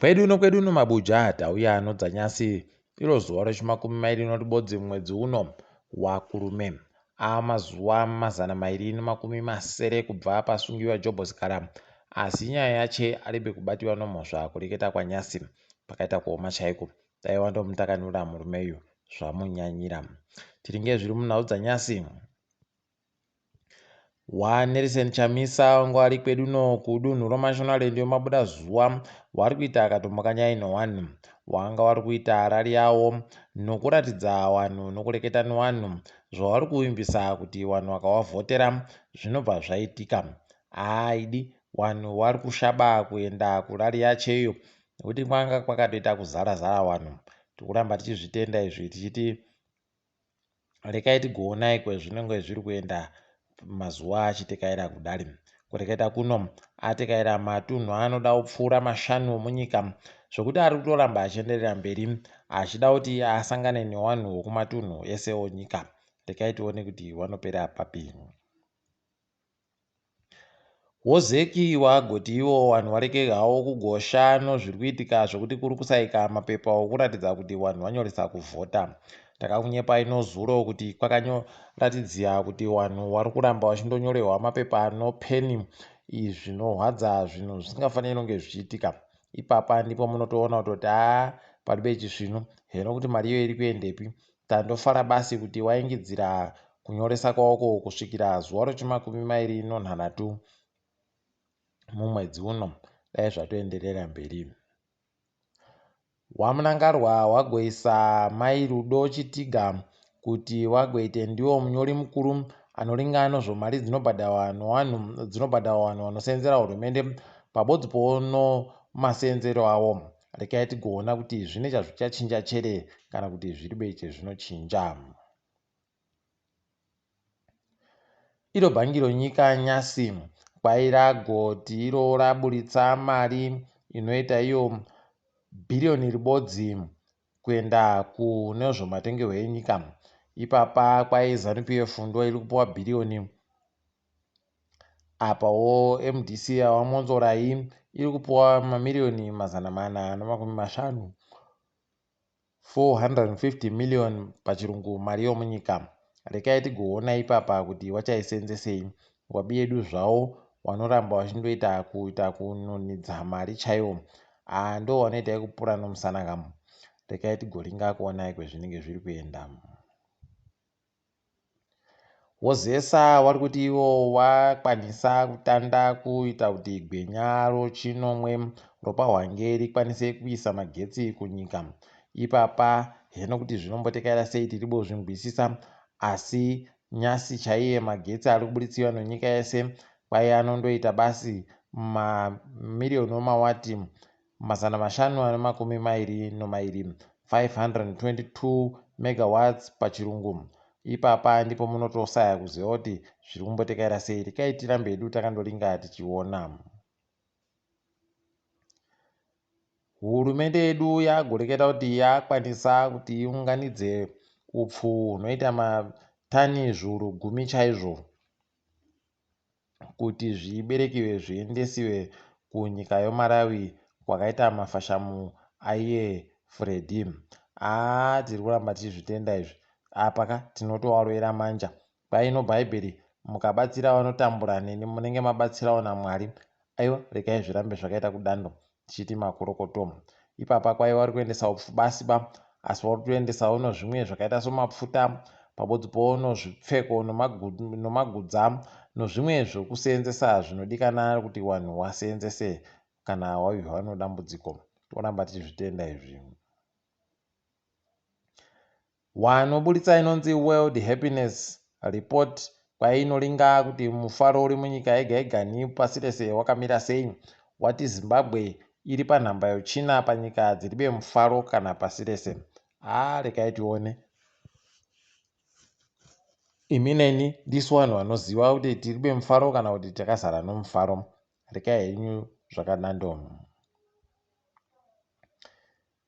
Kwedu uno mabuja tauya anodza nyasi iro zuva rechimakumi ribodzi mwedzi uno waKurume. Mazuva 270 kubva pasungiwa Jobhosikara, asi nyaya yache arebe kubatiwa nomhosva kureketa kwanyasi pakaita kuoma chaiko. Daiwa ndomutakanura murume uyu zvamunyanyira. Tiringe zviri munhau dzanyasi. Nelson Chamisa wanga ari kwedu no kudunhu roMashonaland yomabuda zuva wari kuita akatomboka nyai wanga wari kuita rari yawo nokuratidza vanhu nokureketa nevanhu zvavari kuvimbisa kuti vanhu vakavavhotera zvinobva zvaitika. Haidi vanhu vari kushaba kuenda kurari yacheyo nekuti kwanga kwakatoita kuzara vanhu. Tikuramba tichizvitenda izvi tichiti rekai tigoonai kwezvinenge zviri kuenda mazuva achitekaira kudari. Kureketa kuno atekaira matunhu anoda kupfuura 5 munyika zvokuti ari kutoramba achienderera mberi achida kuti asangane nevanhu vokumatunhu ese onyika. Rekai tione kuti vanopera papi. Wozeki wagoti ivo vanhu vareke havo kugosha nozviri kuitika zvokuti kuri kusaika mapepa okuratidza kuti vanhu vanyoresa kuvhota. Takakunyepai nozuro kuti kwakanyoratidzira kuti vanhu vari kuramba vachindonyorerwa mapepa nopeni zvinorwadza, zvinhu zvisingafaniri kunge zvichiitika. Ipapa ndipo munotoona kuti paribe chisvino heno kuti mari iyo iri kuendepi. Tandofara basi kuti waingidzira kunyoresa kwawoko kusvikira zuva rechimakumi 26 mumwedzi uno, dai zvatoenderera mberi. Wamunangarwa wagoisa mai Rudo Chitiga kuti wagoite ndiwo munyori mukuru anoringa nozvomari dzinobhadharwa vanhu vanosenzera hurumende pabodzi pono masenzero avo. Rekai tigoona kuti zvine chazvichachinja chere kana kuti zviribe chezvinochinja. Iro bhangiro nyika nyasi kwairagoti iro raburitsa mari inoita iyo bhirioni ribodzi kuenda kune zvomatongerwo enyika. Ipapa kwai ZANU-PF ndo iri kupuwa bhirioni, apawo MDC yawamonzorai iri kupuwa mamirioni 450 450 million pachirungu mari yomunyika. Rekai tigoona ipapa kuti vachaisenzesei. Wabi yedu zvavo vanoramba vachindoita kunonidza mari chaiwo, ndo vanoita kupura nomusananga. Rekai tigoringa kuonai kwezvinenge zviri kuenda. ZESA vari kuti ivo vakwanisa kutanda kuita kuti gwenya rochinomwe ropa hwange rikwanise kuisa magetsi kunyika. Ipapa heno kuti zvinombotekaira sei tiribo zvingwisisa, asi nyasi chaiye magetsi ari kubuditsiwa nenyika yese kwai anondoita basi mamirioni omawati 522 522 megawatts pachirungu. Ipapa ndipo munotosaya kuziva kuti zviri kumbotekaira sei. Rekai tirambe hedu takandoringa tichiona. Hurumende yedu yagoreketa kuti yakwanisa kuti iunganidze upfu hunoita matani zviuru 10 chaizvo kuti zviberekiwe zviendesiwe kunyika yoMarawi kwakaita mafashamu aiye Freddy. Tiri kuramba tichizvitenda izvi. Apaka tinotovarovera manja. Paino bhaibheri mukabatsira vanotambura neni munenge mabatsirawo naMwari. Aiwa, rekai zvirambe zvakaita kudando tichiti makorokoto. Ipapa kwai vari kuendesa upfu basi asi vari kuendesawo nezvimwe zvakaita somapfuta pabodzi pono zvipfeko nomagudza nezvimwe zvokusenzesa zvinodikana kuti vanhu vasenzese kana wavhwa nedambudziko. Toramba tichizvitenda izvi. Wanoburitsa inonzi World Happiness Report kwainoringa kuti mufaro uri munyika yega yega nepasi rese wakamira sei. Wati Zimbabwe iri panhamba yochina panyika dziribe mufaro kana pasi rese. Rekai tione. Imi neni ndisu vanhu vanoziva kuti tiribe mufaro kana kuti takazara nomufaro. Rekai henyu zvakadando.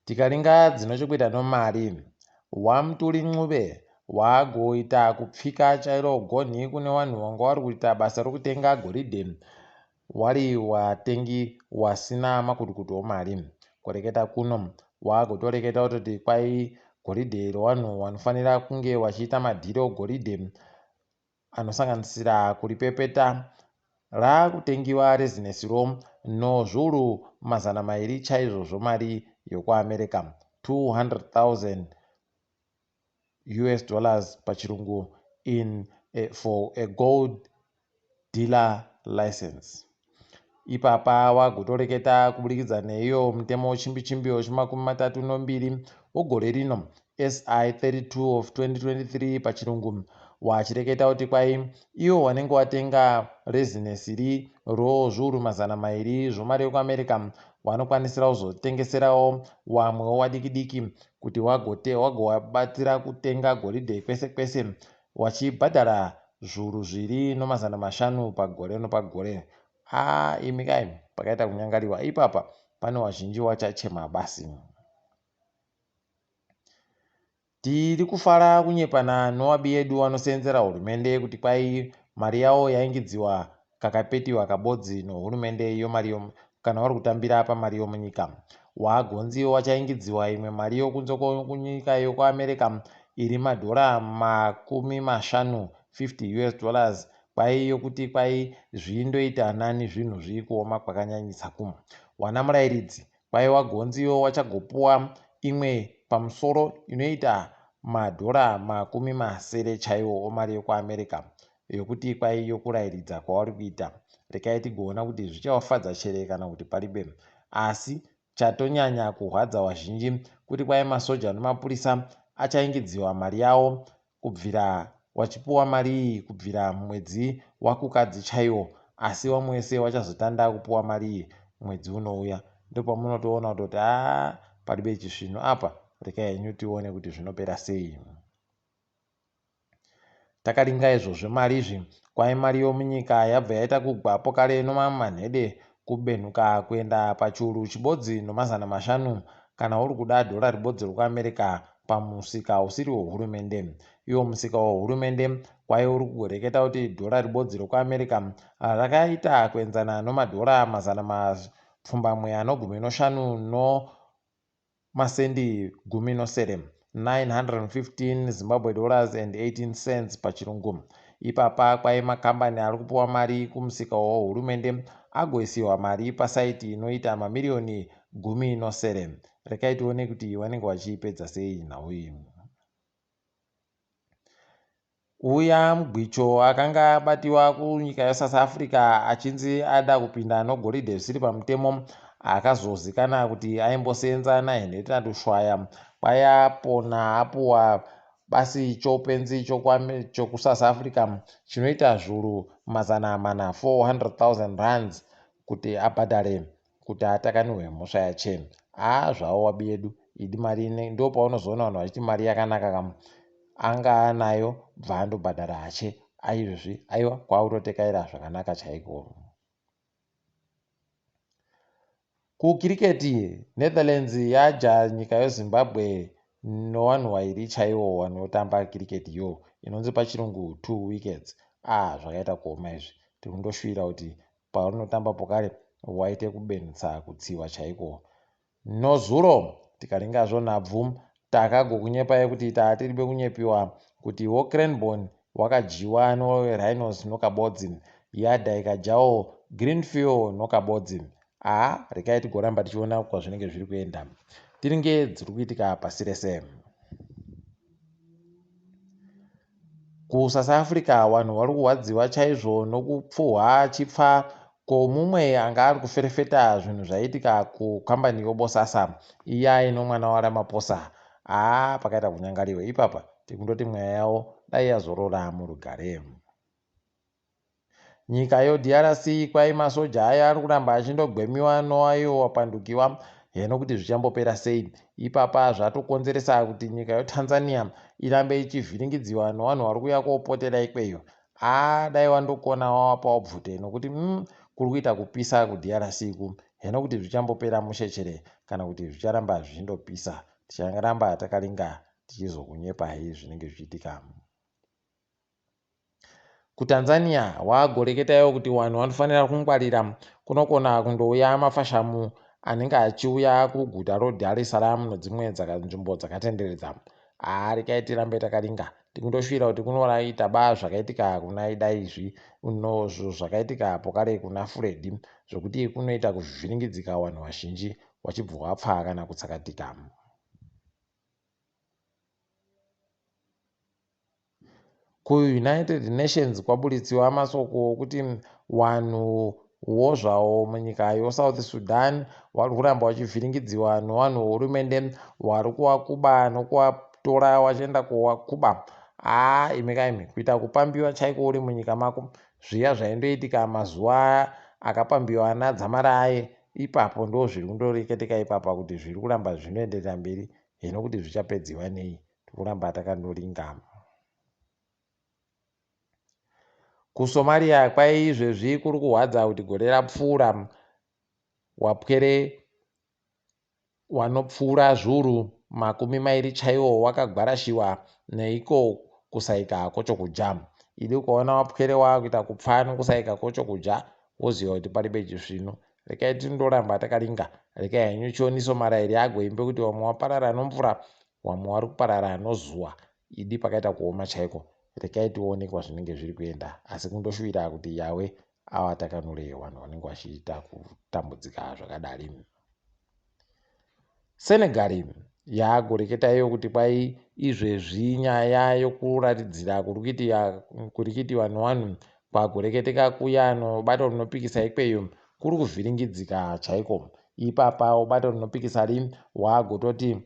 Tikaringa dzinochokuita nomari, Wamuturi Ncube wagoita kupfika chairo gonhi kune vanhu vanga vari kuita basa rokutenga goridhe wari watengi wasina makudukudu omari. kureketa kuno wakutoreketa kuti kwai goridhe revanhu vanofanira kunge vachiita madhiri ogoridhe anosanganisira kuripepeta raakutengiwa rezinesiro nozviuru 200 chaizvo zvomari yokuamerica, $200,000 pachirungu for a gold dealer license. Ipapa wagotoreketa kubudikidza neiyo mutemo wechimbi-chimbi wechima32 wegore rino SI 32 of 2023 pachirungu wachireketa kuti kwai iwo wanenge watenga rezinesiri rozviuru 200 zvomari yekuamerica vanokwanisira kuzotengeserawo wamwewo wadiki-diki kuti wagowabatsira kutenga goridhe kwese kwese wachibhadhara zviuru 2,500 pagore nopagore. Imi kai pakaita kunyangariwa ipapa, pane wazhinji wachachema basi. Tiri kufara kunyepana nowabi yedu vanosenzera hurumende kuti kwai mari yavo yaingidziwa kakapetiwa kabodzi nohurumende iyo mari kana vari kutambira pamari yomunyika. Wagonziwo wachaingidziwa imwe mari yokunze kunyika yokuamerica iri madhora $50 $50 kwai yokuti kwai zvindoita nani zvinhu zviri kuoma kwakanyanyisa kumwe. Wana murairidzi kwai wagonziwo wachagopuwa imwe pamusoro inoita madhora $70 chaiwo omari yokuamerica yokuti kwai yokurairidza kwavari kuita. Rekai tigoona kuti zvichawafadza chere kana kuti paribe. Asi chatonyanya kurwadza wazhinji kuti kwai masoja nemapurisa achaingidziwa mari yavo kubvira wachipuwa mari iyi kubvira mwedzi wakukadzi chaiwo, asi vamwe wese wachazotanda kupuwa mari iyi mwedzi unouya. Ndopamunotoona kuti paribe chisvino apa. Rekai henyu tione kuti zvinopera sei. Takaringa izvozvo mari izvi kwai mari yomunyika yabva yaita kugwapo kare nomamanhede kubenhuka kuenda pachiuru chibodzi no500 kana uri kuda dhora ribodzi rekuamerica pamusika usiri wehurumende. Iwo musika wehurumende kwai uri kureketa kuti dhora ribodzi rekuamerica rakaita kuenzana nomadhora 215 nomasendi 17 $915 Zimbabwe and 18 cents pachirungu. Ipapa kwai makambani ari kupuwa mari kumusika wehurumende agoisiwa mari pasaiti inoita mamiliyoni 17. Rekai tione kuti vanenge vachiipedza sei nhau iyi. Uya mugwicho akanga abatiwa kunyika yeSouth Africa achinzi ada kupinda nogoridhe zvisiri pamutemo akazozikana kuti aimbosenza naHendrick Shwaya kwayapona apuwa basi chopenzi chokuSouth Africa chinoita zviuru 400,000 $400,000 kuti abhadhare kuti atakaniwe mhosva yache. Zvavo wabi yedu idi mari ndo paunozoona vanhu vachiti mari yakanaka anga anayo bva andobhadhara hache. Aizvozvi aiwa kwautotekaira zvakanaka chaiko. Kukiriketi Netherlands yaja nyika yeZimbabwe novanhu vairi chaiwo vanotamba kiriketi yo inonzi pachirungu 2 wickets. Zvakaita kuoma izvi. Tikundoshuvira kuti paunotamba pokare waite kubenutsa kutsiva chaiko. Nozuro tikaringazvo nhabvu takagokunyepai kuti tiribe kunyepiwa kuti Cranbourne wakajiwa noRhinos nokabodzi, Yadha ikajawo Greenfield nokabodzi. Rekai tigoramba tichiona kwazvinenge zviri kuenda. Tiringe dziri kuitika pasi rese. KuSouth Africa vanhu vari kurwadziwa chaizvo nokupfuhwa chipfa komumwe anga ari kuferefeta zvinhu zvaitika kukambani yoBosasa iya ino mwana waRamaphosa. Pakaita kunyangariwa ipapa. Tikundoti mweya yavo dai yazorora murugare. Nyika yoDRC kwai masoja aya ari kuramba achindogwemiwa noayo wapandukiwa heno kuti zvichambopera sei. Ipapa zvatokonzeresa kuti nyika yoTanzania irambe ichivhiringidziwa nevanhu vari kuuya kopotera ikweyo. Dai wandokona wawapawo bvute nokuti kuri kuita kupisa kuDRC ku. Heno kuti zvichambopera mushechere kana kuti zvicharamba zvichindopisa. Ticharamba takaringa tichizokunyepai zvinenge zvichiitika. KuTanzania wagoreketayo kuti vanhu vanofanira kungwarira kunokona kundouya mafashamu anenge achiuya kuguta roDar es Salaam nedzimwe nzvimbo dzakatenderedza. Rekai tirambe takaringa tikundosvira kuti kunoraita zvakaitika kuna ida izvi zvakaitika apo kare kuna Fred zvokuti kunoita kuvhiringidzika vanhu vazhinji wachibva wapfa kana kutsakatika. KuUnited Nations kwaburitsiwa masoko okuti vanhuwo zvavo munyika yoSouth Sudan vari kuramba vachivhiringidziwa nevanhu vehurumende vari kuvakuba nokuvatora vachienda kuvakuba. Imi kuita kupambiwa chaiko uri munyika mako zviya zvaindoitika mazuva akapambiwa ana Dzamaraye ipapo ndo zviri kundoreketika ipapa kuti zviri kuramba zvinoenderera mberi. Hino kuti zvichapedziwa nei? Tikuramba takandoringa. KuSomalia kwai izvezvi kuri kuhwadza kuti gore rapfuura wapwere wanopfuura zviuru 20 chaiwo wakagwarashiwa neiko kusaika kwochokudya. Idi ukaona wapwere wakuita kupfa nokusaika kwochokudya woziva kuti paribe chisvino. Rekai tindoramba takaringa. Rekai henyu chioniso marairi agoimbe kuti wamwe waparara nomvura wamwe wari kuparara nozuva. Idi pakaita kuoma chaiko. Rekai tione kwazvinenge zviri kuenda, asi kundoshuvira kuti yawe avatakanure vanhu vanenge vachiita kutambudzika zvakadari. Senegal yagoreketa iyo kuti kwai izvezvi nyaya yokuratidzira kuri kuiti vanhu kwagoreketeka kuya nobato rinopikisa ikweyo kuri kuvhiringidzika chaiko. Ipapa bato rinopikisa wagototi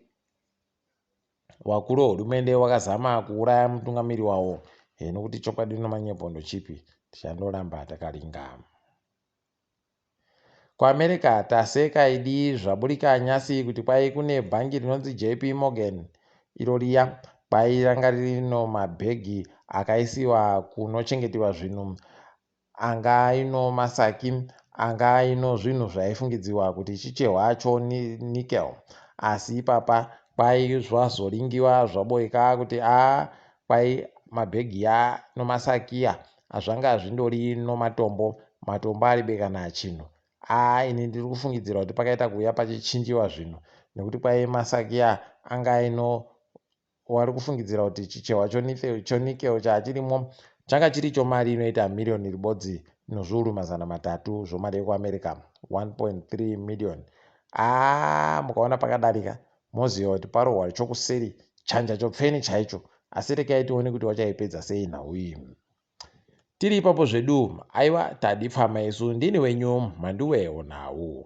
wakuru wehurumende wakazama kuuraya mutungamiri wavo. Hino kuti chokwadi nomanyepo ndochipi? Tichandoramba takaringa. KuAmerica taseka idi zvaburika nyasi kuti kwai kune bhangi rinonzi JP Morgan iro riya kwai ranga rino mabhegi akaisiwa kunochengetiwa zvinhu, anga ino masaki, anga ino zvinhu zvaifungidziwa kuti chichehwa chonickel, asi ipapa kwai zvazoringiwa zvaboeka kuti kwai mabhegi nomasakiya zvanga zvindori nomatombo aribe kana chinhu. Ini ndiri kufungidzira kuti pakaita kuuya pachichinjiwa zvinhu nekuti kwai masakiya anga ino wari kufungidzira kuti chichehwa chonickel chachirimo changa chiri chomari inoita miriyoni ribodzi nezviuru 300 zvomari yekuAmerica 1.3 million. Mukaona pakadarika moziva kuti parohwa chokuseri chanja chopfeni chaicho. Asi rekai tione kuti wachaipedza sei nhau iyi. Tiri ipapo zvedu aiwa tadipfama isu. Ndini wenyu Mhanduwe WeNhau.